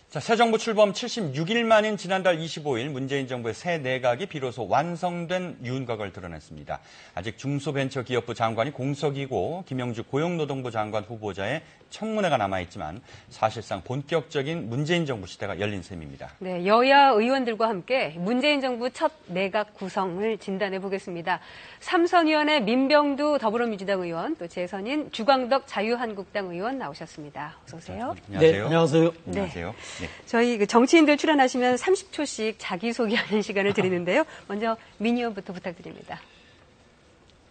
자, 새 정부 출범 76일 만인 지난달 25일 문재인 정부의 새 내각이 비로소 완성된 윤곽을 드러냈습니다. 아직 중소벤처기업부 장관이 공석이고 김영주 고용노동부 장관 후보자의 청문회가 남아있지만 사실상 본격적인 문재인 정부 시대가 열린 셈입니다. 네, 여야 의원들과 함께 문재인 정부 첫 내각 구성을 진단해 보겠습니다. 삼선위원회 민병두 더불어민주당 의원, 또 재선인 주광덕 자유한국당 의원 나오셨습니다. 어서 오세요. 안녕하세요. 네, 안녕하세요. 안녕하세요. 네. 저희 정치인들 출연하시면 30초씩 자기소개하는 시간을 드리는데요. 먼저 민 의원부터 부탁드립니다.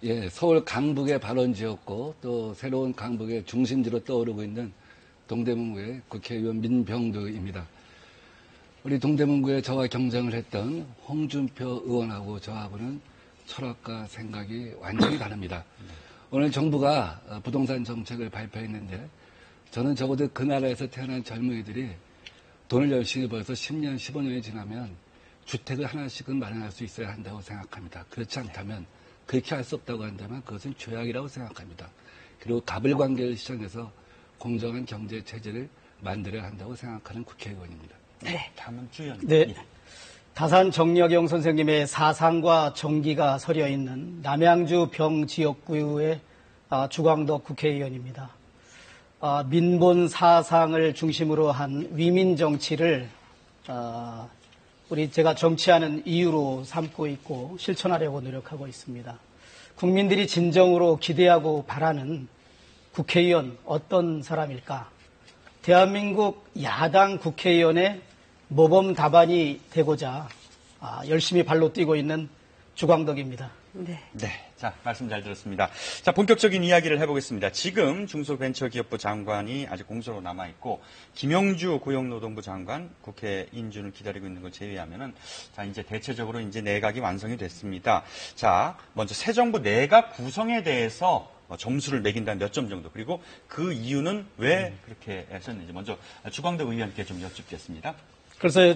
예, 서울 강북의 발원지였고 또 새로운 강북의 중심지로 떠오르고 있는 동대문구의 국회의원 민병두입니다. 우리 동대문구에 저와 경쟁을 했던 홍준표 의원하고 저하고는 철학과 생각이 완전히 다릅니다. 오늘 정부가 부동산 정책을 발표했는데 저는 적어도 그 나라에서 태어난 젊은이들이 돈을 열심히 벌어서 10년, 15년이 지나면 주택을 하나씩은 마련할 수 있어야 한다고 생각합니다. 그렇지 않다면 그렇게 할 수 없다고 한다면 그것은 죄악이라고 생각합니다. 그리고 가불관계를 시정해서 공정한 경제 체제를 만들어야 한다고 생각하는 국회의원입니다. 네, 다음은 주연. 네, 다산 정여경 선생님의 사상과 정기가 서려 있는 남양주 병지역구의 주광덕 국회의원입니다. 민본 사상을 중심으로 한 위민 정치를 제가 정치하는 이유로 삼고 있고 실천하려고 노력하고 있습니다. 국민들이 진정으로 기대하고 바라는 국회의원 어떤 사람일까? 대한민국 야당 국회의원의 모범 답안이 되고자 열심히 발로 뛰고 있는 주광덕입니다. 네. 네. 자, 말씀 잘 들었습니다. 자, 본격적인 이야기를 해보겠습니다. 지금 중소벤처기업부 장관이 아직 공소로 남아있고, 김영주 고용노동부 장관, 국회 인준을 기다리고 있는 걸 제외하면은, 자, 이제 대체적으로 이제 내각이 완성이 됐습니다. 자, 먼저 새 정부 내각 구성에 대해서 점수를 매긴다면 몇 점 정도, 그리고 그 이유는 왜 그렇게 했었는지 먼저 주광덕 의원께 좀 여쭙겠습니다. 그래서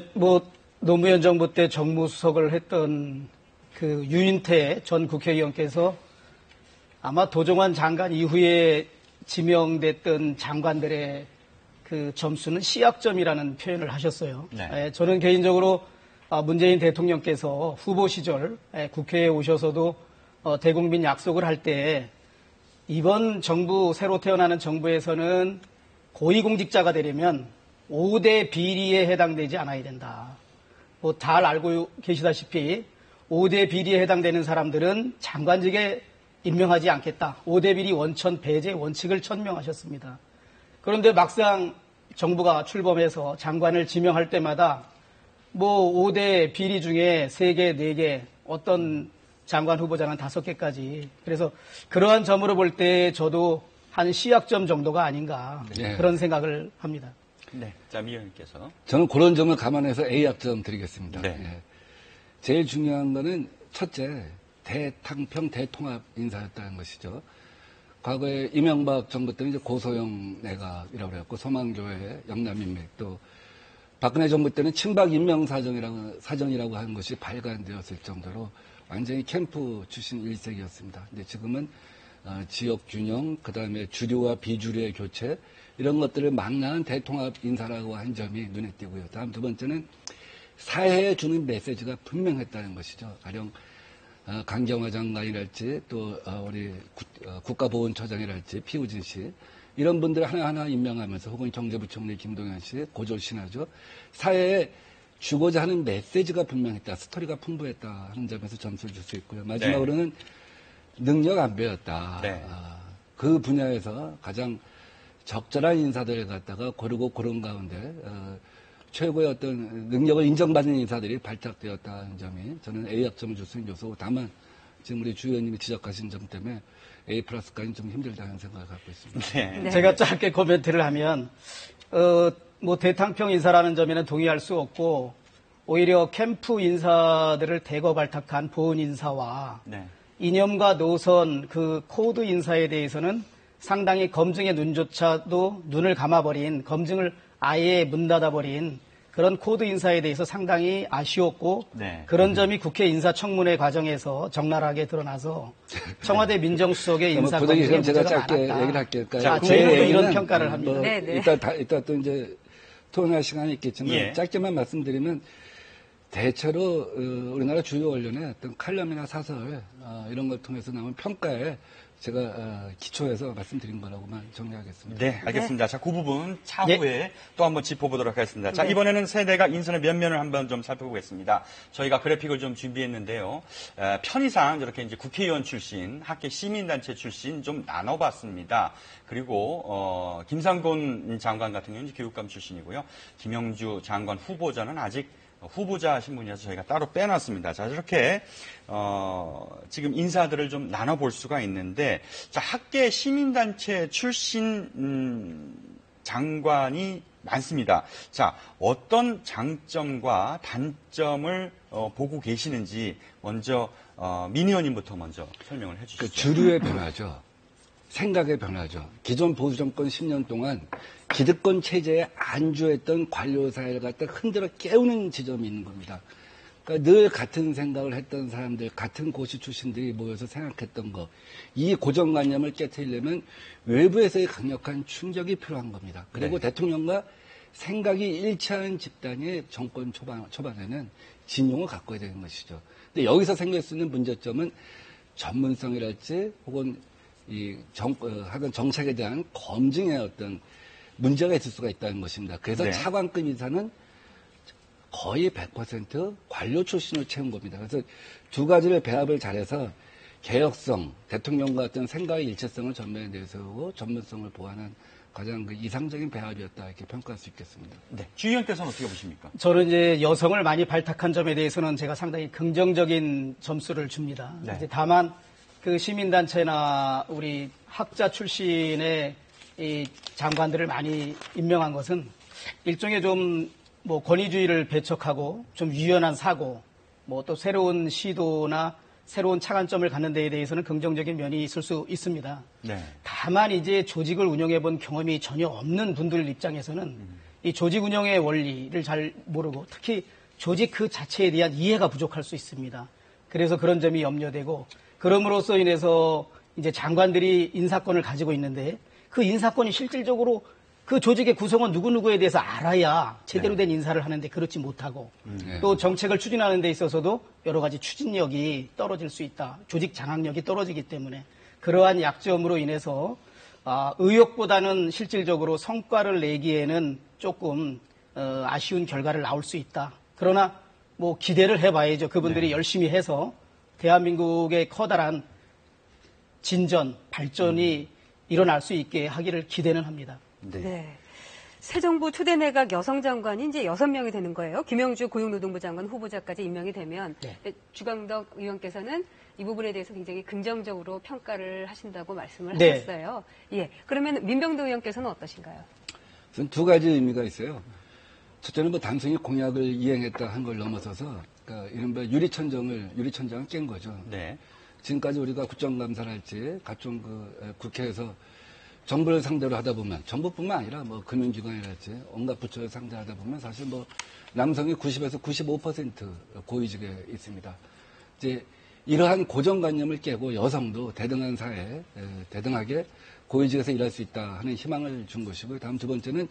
노무현 정부 때 정무수석을 했던 그 유인태 전 국회의원께서 아마 도종환 장관 이후에 지명됐던 장관들의 그 점수는 시약점이라는 표현을 하셨어요. 네. 저는 개인적으로 문재인 대통령께서 후보 시절 국회에 오셔서도 대국민 약속을 할 때 이번 정부, 새로 태어나는 정부에서는 고위공직자가 되려면 5대 비리에 해당되지 않아야 된다. 잘 알고 계시다시피 5대 비리에 해당되는 사람들은 장관직에 임명하지 않겠다. 5대 비리 원천 배제 원칙을 천명하셨습니다. 그런데 막상 정부가 출범해서 장관을 지명할 때마다 5대 비리 중에 3개, 4개, 어떤 장관 후보자는 5개까지. 그래서 그러한 점으로 볼 때 저도 한 시약점 정도가 아닌가 그런 생각을 합니다. 네. 자, 미 의원께서. 저는 그런 점을 감안해서 A학점 드리겠습니다. 네. 예. 제일 중요한 거는 첫째, 대탕평 대통합 인사였다는 것이죠. 과거에 이명박 정부 때는 이제 고소영 내각이라고 그랬고 서만교회, 영남인맥, 또 박근혜 정부 때는 친박 인명사정이라고 하는 것이 발간되었을 정도로 완전히 캠프 출신 일색이었습니다. 근데 지금은 지역 균형, 그 다음에 주류와 비주류의 교체, 이런 것들을 망라한 대통합 인사라고 한 점이 눈에 띄고요. 다음 두 번째는 사회에 주는 메시지가 분명했다는 것이죠. 가령 강경화 장관이랄지 또 우리 국가보훈처장이랄지 피우진 씨 이런 분들 하나하나 임명하면서 혹은 경제부총리 김동연 씨 고졸신하죠. 사회에 주고자 하는 메시지가 분명했다. 스토리가 풍부했다 하는 점에서 점수를 줄 수 있고요. 마지막으로는 능력 안배였다. 네. 그 분야에서 가장 적절한 인사들을 갖다가 고르고 고른 가운데 최고의 어떤 능력을 인정받는 인사들이 발탁되었다는 점이 저는 A학점을 줄 수 있는 요소고, 다만 지금 우리 주 의원님이 지적하신 점 때문에 A 플러스까지는 좀 힘들다는 생각을 갖고 있습니다. 네. 제가 짧게 코멘트를 하면 대탕평 인사라는 점에는 동의할 수 없고, 오히려 캠프 인사들을 대거 발탁한 보훈 인사와 이념과 노선 그 코드 인사에 대해서는 상당히 검증의 눈조차도 눈을 감아버린, 검증을 아예 문 닫아버린 그런 코드 인사에 대해서 상당히 아쉬웠고, 그런 점이 국회 인사청문회 과정에서 적나라하게 드러나서 청와대 민정수석의 인사 검증에 문제가 제가 짧게 많았다. 얘기를 할게요. 자, 저희도 이런 평가를 합니다. 이따 또 이제 토론할 시간이 있겠지만 예. 짧게만 말씀드리면 대체로 우리나라 주요 언론의 어떤 칼럼이나 사설 이런 걸 통해서 나온 평가에 제가 기초해서 말씀드린 거라고만 정리하겠습니다. 네, 알겠습니다. 자, 그 부분 차후에 또 한번 짚어보도록 하겠습니다. 자, 네. 이번에는 세대가 인선의 면면을 한번 좀 살펴보겠습니다. 저희가 그래픽을 좀 준비했는데요. 편의상 저렇게 이제 국회의원 출신, 학계 시민단체 출신 좀 나눠봤습니다. 그리고 김상곤 장관 같은 경우는 교육감 출신이고요. 김영주 장관 후보자는 아직 후보자 신분이라서 저희가 따로 빼놨습니다. 자, 저렇게 지금 인사들을 좀 나눠볼 수가 있는데, 자, 학계 시민단체 출신 장관이 많습니다. 자, 어떤 장점과 단점을 보고 계시는지 먼저 민 의원님부터 먼저 설명을 해주시죠. 그 주류의 변화죠. 생각의 변화죠. 기존 보수 정권 10년 동안 기득권 체제에 안주했던 관료 사회를 갖다 흔들어 깨우는 지점이 있는 겁니다. 그러니까 늘 같은 생각을 했던 사람들, 같은 고시 출신들이 모여서 생각했던 거, 이 고정관념을 깨트리려면 외부에서의 강력한 충격이 필요한 겁니다. 그리고 네. 대통령과 생각이 일치하는 집단이 정권 초반에는 진용을 갖고 되는 것이죠. 근데 여기서 생길 수 있는 문제점은 전문성이랄지 혹은 하던 정책에 대한 검증의 어떤 문제가 있을 수가 있다는 것입니다. 그래서 네. 차관급 인사는 거의 100% 관료 출신을 채운 겁니다. 그래서 두 가지를 배합을 잘해서 개혁성, 대통령과 어떤 생각의 일체성을 전면에 내세우고 전문성을 보완한 가장 이상적인 배합이었다 이렇게 평가할 수 있겠습니다. 네, 주 의원께서는 어떻게 보십니까? 저는 이제 여성을 많이 발탁한 점에 대해서는 제가 상당히 긍정적인 점수를 줍니다. 네. 이제 다만 그 시민단체나 우리 학자 출신의 이 장관들을 많이 임명한 것은 일종의 좀 뭐 권위주의를 배척하고 좀 유연한 사고, 뭐 또 새로운 시도나 새로운 차관점을 갖는 데에 대해서는 긍정적인 면이 있을 수 있습니다. 네. 다만 이제 조직을 운영해 본 경험이 전혀 없는 분들 입장에서는 이 조직 운영의 원리를 잘 모르고 특히 조직 그 자체에 대한 이해가 부족할 수 있습니다. 그래서 그런 점이 염려되고 그럼으로써 인해서 이제 장관들이 인사권을 가지고 있는데 그 인사권이 실질적으로 그 조직의 구성원 누구누구에 대해서 알아야 제대로 된 인사를 하는데 그렇지 못하고 또 정책을 추진하는 데 있어서도 여러 가지 추진력이 떨어질 수 있다. 조직 장악력이 떨어지기 때문에 그러한 약점으로 인해서 의욕보다는 실질적으로 성과를 내기에는 조금 아쉬운 결과를 나올 수 있다. 그러나 뭐 기대를 해봐야죠. 그분들이 열심히 해서 대한민국의 커다란 진전, 발전이 일어날 수 있게 하기를 기대는 합니다. 네. 네. 새 정부 초대 내각 여성 장관이 이제 6명이 되는 거예요. 김영주 고용노동부 장관 후보자까지 임명이 되면 네. 주광덕 의원께서는 이 부분에 대해서 굉장히 긍정적으로 평가를 하신다고 말씀을 네. 하셨어요. 예. 그러면 민병도 의원께서는 어떠신가요? 우선 두 가지 의미가 있어요. 첫째는 뭐 단순히 공약을 이행했다 한 걸 넘어서서 그러니까 이른바 유리천장을 깬 거죠. 네. 지금까지 우리가 국정감사를 할지 각종 국회에서 정부를 상대로 하다 보면 정부뿐만 아니라 뭐 금융기관이랄지 온갖 부처를 상대하다 보면 사실 뭐 남성이 90에서 95% 고위직에 있습니다. 이제 이러한 고정관념을 깨고 여성도 대등한 사회에 대등하게 고위직에서 일할 수 있다 하는 희망을 준 것이고요. 다음 두 번째는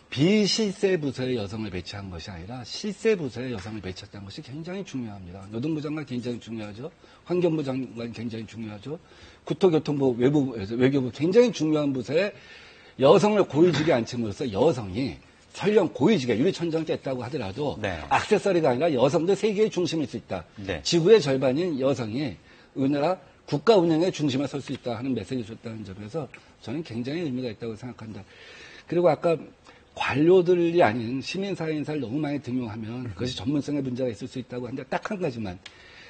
비실세 부서의 여성을 배치한 것이 아니라 실세 부서의 여성을 배치했다는 것이 굉장히 중요합니다. 노동부 장관 굉장히 중요하죠. 환경부 장관 굉장히 중요하죠. 국토교통부, 외교부 굉장히 중요한 부서에 여성을 고위직에 앉힘으로써 여성이 설령 고위직에 유리천장 깼다고 하더라도 네. 액세서리가 아니라 여성도 세계의 중심일 수 있다. 네. 지구의 절반인 여성이 우리나라 국가 운영의 중심에 설 수 있다 하는 메시지를 줬다는 점에서 저는 굉장히 의미가 있다고 생각한다. 그리고 아까 관료들이 아닌 시민사회 인사를 너무 많이 등용하면 그것이 전문성의 문제가 있을 수 있다고 하는데 딱 한 가지만.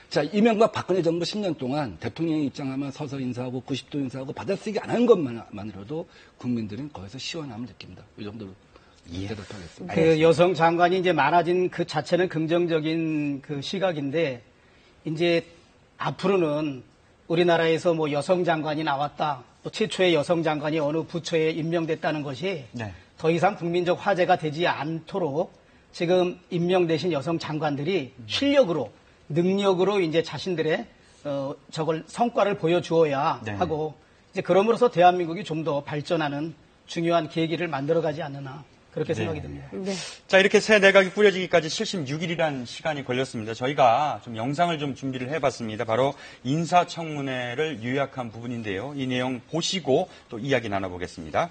자, 이명박 박근혜 정부 10년 동안 대통령이 입장하면 서서 인사하고 90도 인사하고 받아쓰기 안 한 것만으로도 국민들은 거기서 시원함을 느낍니다. 이 정도로 대답하겠습니다. 그 여성 장관이 이제 많아진 그 자체는 긍정적인 그 시각인데 이제 앞으로는 우리나라에서 뭐 여성 장관이 나왔다, 또 최초의 여성 장관이 어느 부처에 임명됐다는 것이 네. 더 이상 국민적 화제가 되지 않도록 지금 임명되신 여성 장관들이 실력으로, 능력으로 이제 자신들의 저걸 성과를 보여주어야 네. 하고 이제 그럼으로써 대한민국이 좀 더 발전하는 중요한 계기를 만들어가지 않느냐 그렇게 생각이 네. 듭니다. 네. 자, 이렇게 새 내각이 꾸려지기까지 76일이란 시간이 걸렸습니다. 저희가 좀 영상을 좀 준비를 해봤습니다. 바로 인사청문회를 요약한 부분인데요. 이 내용 보시고 또 이야기 나눠보겠습니다.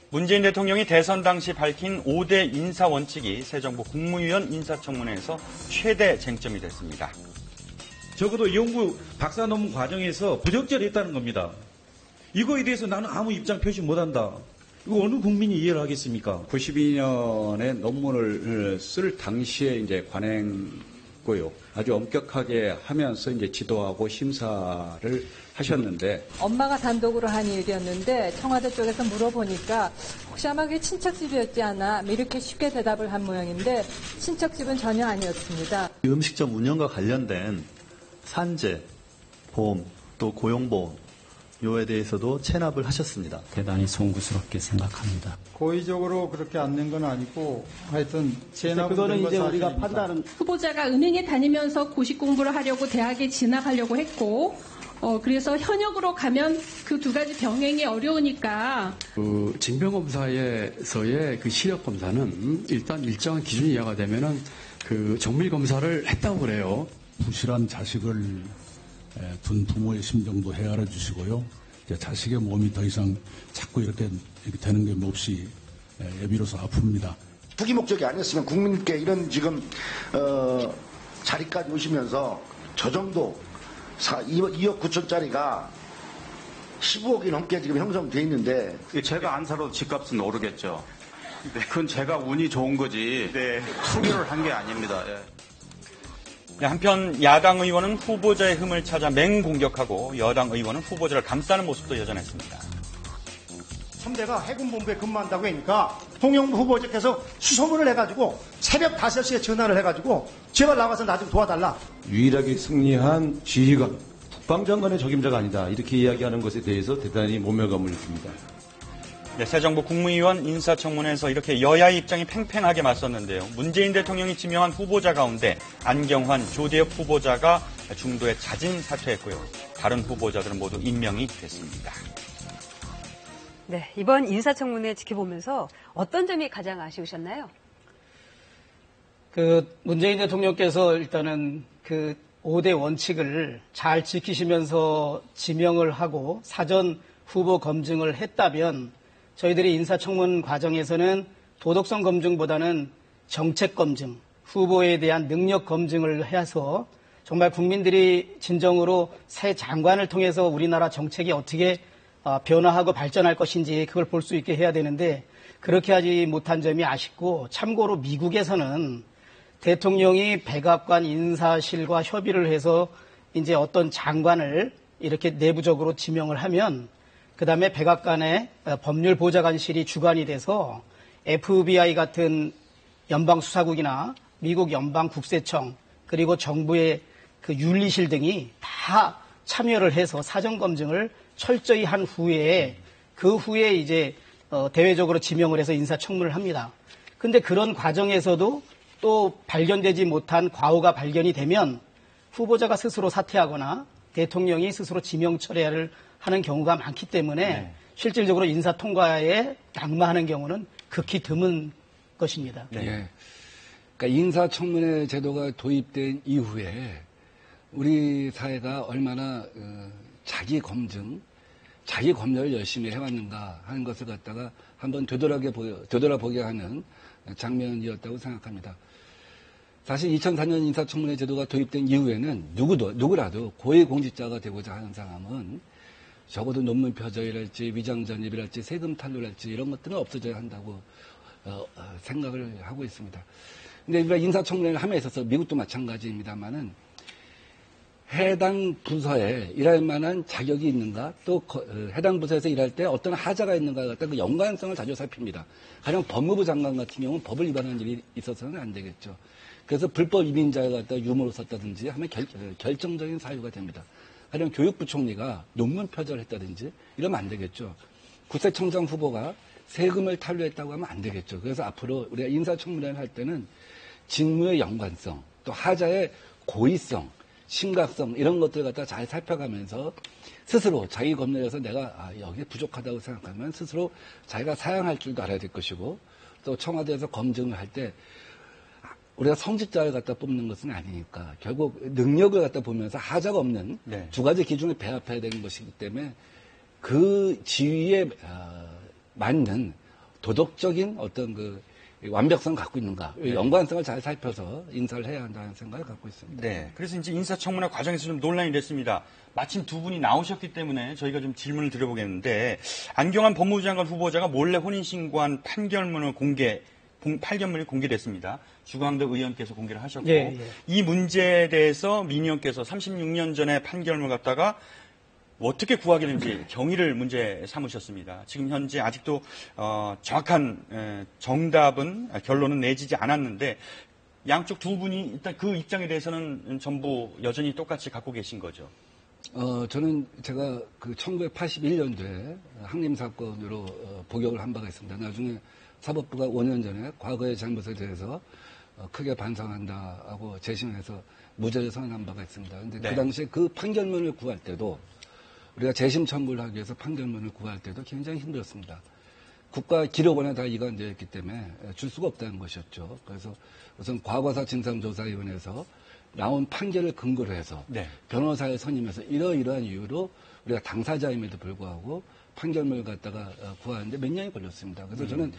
문재인 대통령이 대선 당시 밝힌 5대 인사 원칙이 새 정부 국무위원 인사청문회에서 최대 쟁점이 됐습니다. 적어도 연구 박사 논문 과정에서 부적절했다는 겁니다. 이거에 대해서 나는 아무 입장 표시 못한다. 이거 어느 국민이 이해를 하겠습니까? 92년에 논문을 쓸 당시에 이제 관행고요. 아주 엄격하게 하면서 이제 지도하고 심사를 하셨는데 엄마가 단독으로 한 일이었는데 청와대 쪽에서 물어보니까 혹시 아마 그게 친척집이었지 않아 이렇게 쉽게 대답을 한 모양인데 친척집은 전혀 아니었습니다. 음식점 운영과 관련된 산재, 보험, 또 고용보험 요에 대해서도 체납을 하셨습니다. 대단히 송구스럽게 생각합니다. 고의적으로 그렇게 안 낸 건 아니고 하여튼 그거는 이제 우리가 판단은 후보자가 은행에 다니면서 고시 공부를 하려고 대학에 진학하려고 했고 그래서 현역으로 가면 그 두 가지 병행이 어려우니까 징병검사에서의 그 시력검사는 일단 일정한 기준 이하가 되면은 그 정밀검사를 했다고 그래요. 부실한 자식을 둔 부모의 심정도 헤아려 주시고요. 자식의 몸이 더 이상 자꾸 이렇게 되는 게 몹시 애비로서 아픕니다. 투기 목적이 아니었으면 국민께 이런 지금 자리까지 오시면서 저 정도 2억 9천짜리가 15억이 넘게 지금 형성돼 있는데 제가 안 살아도 집값은 오르겠죠. 그건 제가 운이 좋은 거지 투기를 한 게 아닙니다. 한편 야당 의원은 후보자의 흠을 찾아 맹공격하고 여당 의원은 후보자를 감싸는 모습도 여전했습니다. 3대가 해군본부에 근무한다고 하니까 통영부 후보자께서 수소문을 해가지고 새벽 5시에 전화를 해가지고 제발 나와서 나 좀 도와달라. 유일하게 승리한 지휘관, 국방장관의 적임자가 아니다. 이렇게 이야기하는 것에 대해서 대단히 모멸감을 느낍니다. 네, 새 정부 국무위원 인사청문회에서 이렇게 여야의 입장이 팽팽하게 맞섰는데요. 문재인 대통령이 지명한 후보자 가운데 안경환, 조대엽 후보자가 중도에 자진 사퇴했고요. 다른 후보자들은 모두 임명이 됐습니다. 네, 이번 인사청문회 지켜보면서 어떤 점이 가장 아쉬우셨나요? 문재인 대통령께서 일단은 5대 원칙을 잘 지키시면서 지명을 하고 사전 후보 검증을 했다면 저희들이 인사청문 과정에서는 도덕성 검증보다는 정책 검증, 후보에 대한 능력 검증을 해서 정말 국민들이 진정으로 새 장관을 통해서 우리나라 정책이 어떻게 변화하고 발전할 것인지 그걸 볼 수 있게 해야 되는데 그렇게 하지 못한 점이 아쉽고 참고로 미국에서는 대통령이 백악관 인사실과 협의를 해서 이제 어떤 장관을 이렇게 내부적으로 지명을 하면 그다음에 백악관의 법률보좌관실이 주관이 돼서 FBI 같은 연방수사국이나 미국 연방국세청 그리고 정부의 그 윤리실 등이 다 참여를 해서 사전검증을 철저히 한 후에 그 후에 이제 대외적으로 지명을 해서 인사청문을 합니다. 근데 그런 과정에서도 또 발견되지 못한 과오가 발견이 되면 후보자가 스스로 사퇴하거나 대통령이 스스로 지명 철회를 하는 경우가 많기 때문에 실질적으로 인사 통과에 낙마하는 경우는 극히 드문 것입니다. 네. 그러니까 인사청문회 제도가 도입된 이후에 우리 사회가 얼마나 자기 검열을 열심히 해왔는가 하는 것을 갖다가 한번 되돌아보게 하는 장면이었다고 생각합니다. 사실 2004년 인사청문회 제도가 도입된 이후에는 누구라도 고위공직자가 되고자 하는 사람은 적어도 논문 표절이랄지 위장전입이랄지 세금 탈루랄지 이런 것들은 없어져야 한다고 생각을 하고 있습니다. 근데 우리가 인사청문회를 함에 있어서 미국도 마찬가지입니다만은 해당 부서에 일할 만한 자격이 있는가 또 해당 부서에서 일할 때 어떤 하자가 있는가 갖다 그 연관성을 자주 살핍니다. 가령 법무부 장관 같은 경우는 법을 위반한 일이 있어서는 안 되겠죠. 그래서 불법 이민자를 갖다 유무로 썼다든지 하면 결정적인 사유가 됩니다. 가령 교육부 총리가 논문 표절했다든지 이러면 안 되겠죠. 국세청장 후보가 세금을 탈루했다고 하면 안 되겠죠. 그래서 앞으로 우리가 인사청문회를 할 때는 직무의 연관성, 또 하자의 고의성, 심각성 이런 것들을 갖다 잘 살펴가면서 스스로 자기 검열에서 내가 여기 부족하다고 생각하면 스스로 자기가 사양할 줄도 알아야 될 것이고 또 청와대에서 검증을 할 때 우리가 성직자를 갖다 뽑는 것은 아니니까 결국 능력을 갖다 보면서 하자가 없는 네. 두 가지 기준을 배합해야 되는 것이기 때문에 그 지위에 맞는 도덕적인 어떤 그 완벽성을 갖고 있는가, 네. 연관성을 잘 살펴서 인사를 해야 한다는 생각을 갖고 있습니다. 네. 그래서 이제 인사청문회 과정에서 좀 논란이 됐습니다. 마침 두 분이 나오셨기 때문에 저희가 좀 질문을 드려보겠는데, 안경환 법무부 장관 후보자가 몰래 혼인신고한 판결문이 공개됐습니다. 주광덕 의원께서 공개를 하셨고, 예, 예. 이 문제에 대해서 민 의원께서 36년 전에 판결문을 갖다가 어떻게 구하기는지 경위를 문제 삼으셨습니다. 지금 현재 아직도 정확한 결론은 내지지 않았는데 양쪽 두 분이 일단 그 입장에 대해서는 전부 여전히 똑같이 갖고 계신 거죠. 저는 제가 그 1981년도에 항림 사건으로 복역을 한 바가 있습니다. 나중에 사법부가 5년 전에 과거의 잘못에 대해서 크게 반성한다 하고 재심해서 무죄를 선언한 바가 있습니다. 그런데 네. 그 당시에 그 판결문을 구할 때도 우리가 재심 청구를 하기 위해서 판결문을 구할 때도 굉장히 힘들었습니다. 국가기록원에 다 이관되어 있기 때문에 줄 수가 없다는 것이었죠. 그래서 우선 과거사 진상조사위원회에서 나온 판결을 근거로 해서 네. 변호사를 선임해서 이러이러한 이유로 우리가 당사자임에도 불구하고 판결문을 갖다가 구하는데 몇 년이 걸렸습니다. 그래서 저는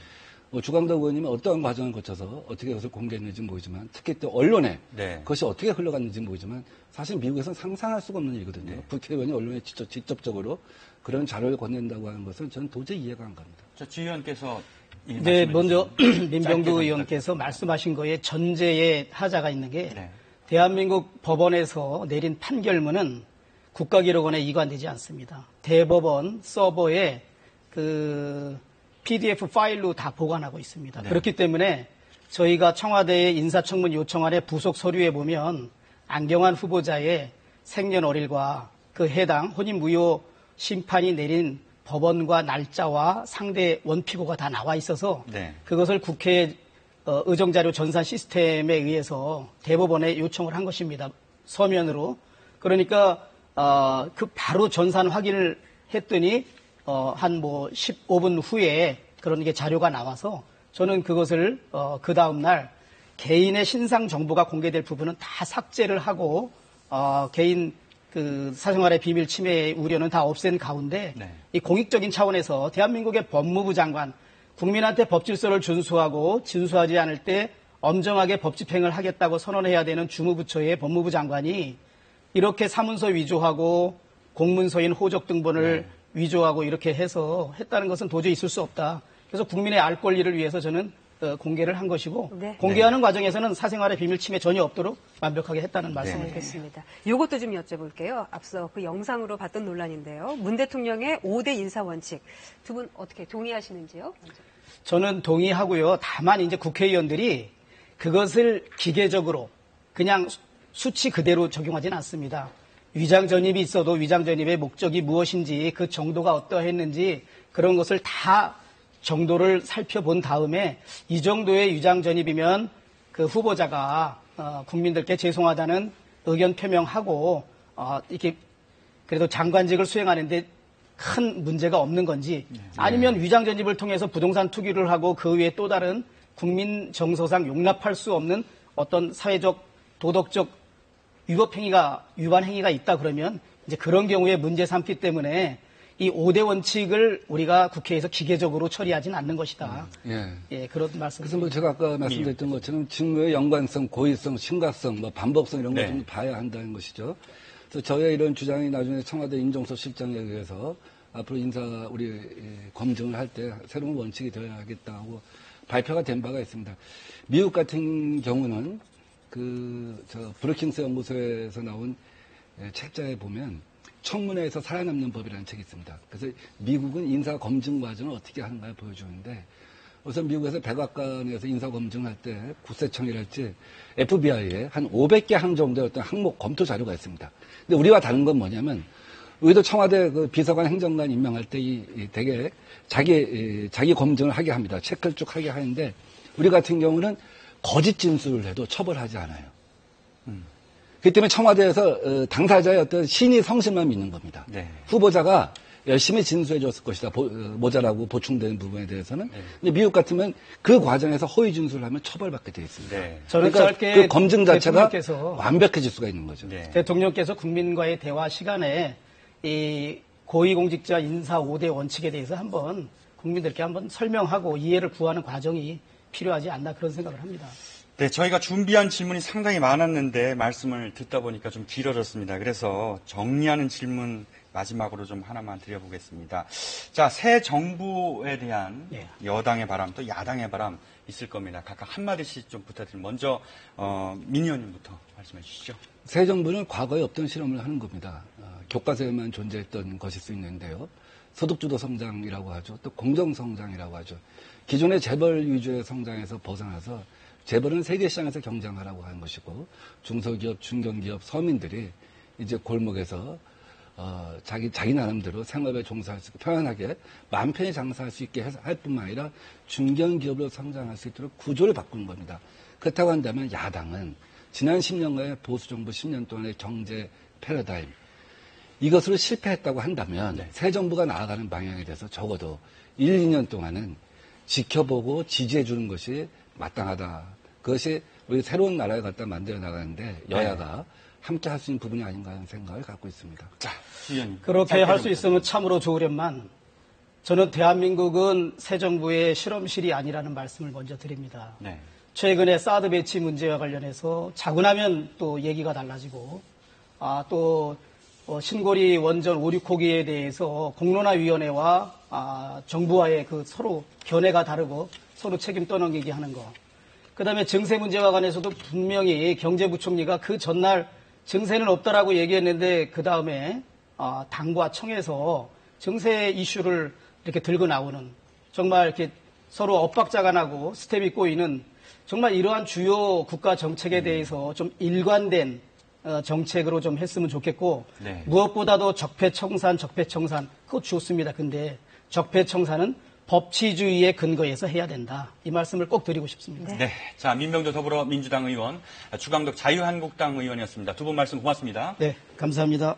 주광덕 의원님은 어떠한 과정을 거쳐서 어떻게 그것을 공개했는지 모르지만 특히 또 언론에 네. 그것이 어떻게 흘러갔는지 모르지만 사실 미국에서는 상상할 수가 없는 일이거든요. 네. 국회의원이 언론에 직접적으로 그런 자료를 건넨다고 하는 것은 저는 도저히 이해가 안 갑니다. 주 의원께서 네, 먼저 민병두 의원께서 말씀하신 거에 전제에 하자가 있는 게 네. 대한민국 법원에서 내린 판결문은 국가기록원에 이관되지 않습니다. 대법원 서버에 그 PDF 파일로 다 보관하고 있습니다. 네. 그렇기 때문에 저희가 청와대의 인사청문 요청안의 부속 서류에 보면 안경환 후보자의 생년월일과 그 해당 혼인무효 심판이 내린 법원과 날짜와 상대 원피고가 다 나와 있어서 네. 그것을 국회 의정자료 전산 시스템에 의해서 대법원에 요청을 한 것입니다. 서면으로. 그러니까 그 바로 전산 확인을 했더니 한 15분 후에 그런 게 자료가 나와서 저는 그것을 그 다음 날 개인의 신상 정보가 공개될 부분은 다 삭제를 하고 개인 그 사생활의 비밀 침해 우려는 다 없앤 가운데 네. 이 공익적인 차원에서 대한민국의 법무부 장관 국민한테 법 질서를 준수하고 준수하지 않을 때 엄정하게 법 집행을 하겠다고 선언해야 되는 주무부처의 법무부 장관이 이렇게 사문서 위조하고 공문서인 호적 등본을 위조하고 이렇게 해서 했다는 것은 도저히 있을 수 없다. 그래서 국민의 알 권리를 위해서 저는 공개를 한 것이고 네. 공개하는 과정에서는 사생활의 비밀 침해 전혀 없도록 완벽하게 했다는 말씀을 알겠습니다. 이것도 좀 여쭤볼게요. 앞서 그 영상으로 봤던 논란인데요. 문 대통령의 5대 인사 원칙 두 분 어떻게 동의하시는지요? 저는 동의하고요. 다만 이제 국회의원들이 그것을 기계적으로 그냥 수치 그대로 적용하지는 않습니다. 위장 전입이 있어도 위장 전입의 목적이 무엇인지 그 정도가 어떠했는지 그런 것을 다 정도를 살펴본 다음에 이 정도의 위장 전입이면 그 후보자가 국민들께 죄송하다는 의견 표명하고 이렇게 그래도 장관직을 수행하는데 큰 문제가 없는 건지 아니면 위장 전입을 통해서 부동산 투기를 하고 그 외에 또 다른 국민 정서상 용납할 수 없는 어떤 사회적 도덕적 위반 행위가 있다 그러면 이제 그런 경우에 문제 삼기 때문에 이 5대 원칙을 우리가 국회에서 기계적으로 처리하지는 않는 것이다. 예, 그런 말씀. 그래서 제가 아까 말씀드렸던 것처럼 직무의 연관성, 고의성, 심각성, 반복성 이런 걸 좀 봐야 한다는 것이죠. 그래서 저의 이런 주장이 나중에 청와대 인정서 실장에 의해서 앞으로 우리 검증을 할 때 새로운 원칙이 되어야겠다고 발표가 된 바가 있습니다. 미국 같은 경우는 브루킹스 연구소에서 나온 책자에 보면 청문회에서 살아남는 법이라는 책이 있습니다. 그래서 미국은 인사 검증 과정을 어떻게 하는가를 보여주는데 우선 미국에서 백악관에서 인사 검증할 때 국세청이랄지 FBI에 한 500개 항 정도의 어떤 항목 검토 자료가 있습니다. 근데 우리와 다른 건 뭐냐면 우리도 청와대 그 비서관 행정관 임명할 때 되게 자기 검증을 하게 합니다. 체크를 쭉 하게 하는데 우리 같은 경우는 거짓 진술을 해도 처벌하지 않아요. 그렇기 때문에 청와대에서 당사자의 어떤 신의 성실만 믿는 겁니다. 네. 후보자가 열심히 진술해 줬을 것이다. 모자라고 보충되는 부분에 대해서는. 근데 미국 같으면 그 과정에서 허위 진술을 하면 처벌받게 돼 있습니다. 네. 저는 그러니까 짧게 그 검증 자체가 대통령께서 완벽해질 수가 있는 거죠. 네. 대통령께서 국민과의 대화 시간에 이 고위공직자 인사 5대 원칙에 대해서 한번 국민들께 한번 설명하고 이해를 구하는 과정이 필요하지 않나 그런 생각을 합니다. 네, 저희가 준비한 질문이 상당히 많았는데 말씀을 듣다 보니까 좀 길어졌습니다. 그래서 정리하는 질문 마지막으로 좀 하나만 드려보겠습니다. 자, 새 정부에 대한 여당의 바람 또 야당의 바람 있을 겁니다. 각각 한마디씩 좀 부탁드립니다. 먼저 민 의원님부터 말씀해 주시죠. 새 정부는 과거에 없던 실험을 하는 겁니다. 교과서에만 존재했던 것일 수 있는데요. 소득주도 성장이라고 하죠. 또 공정성장이라고 하죠. 기존의 재벌 위주의 성장에서 벗어나서 재벌은 세계시장에서 경쟁하라고 하는 것이고 중소기업, 중견기업, 서민들이 이제 골목에서 자기 나름대로 생업에 종사할 수 있고 편안하게 마음 편히 장사할 수 있게 할 뿐만 아니라 중견기업으로 성장할 수 있도록 구조를 바꾸는 겁니다. 그렇다고 한다면 야당은 지난 10년간의 보수정부 10년 동안의 경제 패러다임 이것으로 실패했다고 한다면 새 정부가 나아가는 방향에 대해서 적어도 1, 2년 동안은 지켜보고 지지해 주는 것이 마땅하다. 그것이 우리 새로운 나라를 갖다 만들어 나가는데 여야가 함께 할 수 있는 부분이 아닌가 하는 생각을 갖고 있습니다. 자, 의원님. 그렇게 할 수 있으면 참으로 좋으련만 저는 대한민국은 새 정부의 실험실이 아니라는 말씀을 먼저 드립니다. 네. 최근에 사드 배치 문제와 관련해서 자고 나면 또 얘기가 달라지고 또 신고리 원전 5, 6호기에 대해서 공론화위원회와 정부와의 그 서로 견해가 다르고 서로 책임 떠넘기기 하는 거. 그다음에 증세 문제와 관해서도 분명히 경제부총리가 그 전날 증세는 없다라고 얘기했는데 그 다음에 당과 청에서 증세 이슈를 이렇게 들고 나오는 정말 이렇게 서로 엇박자가 나고 스텝이 꼬이는 정말 이러한 주요 국가 정책에 대해서 좀 일관된 정책으로 좀 했으면 좋겠고 네. 무엇보다도 적폐청산 그거 좋습니다. 근데 적폐청산은 법치주의의 근거에서 해야 된다. 이 말씀을 꼭 드리고 싶습니다. 네. 자, 민병조 더불어민주당 의원, 주광덕 자유한국당 의원이었습니다. 두 분 말씀 고맙습니다. 네, 감사합니다.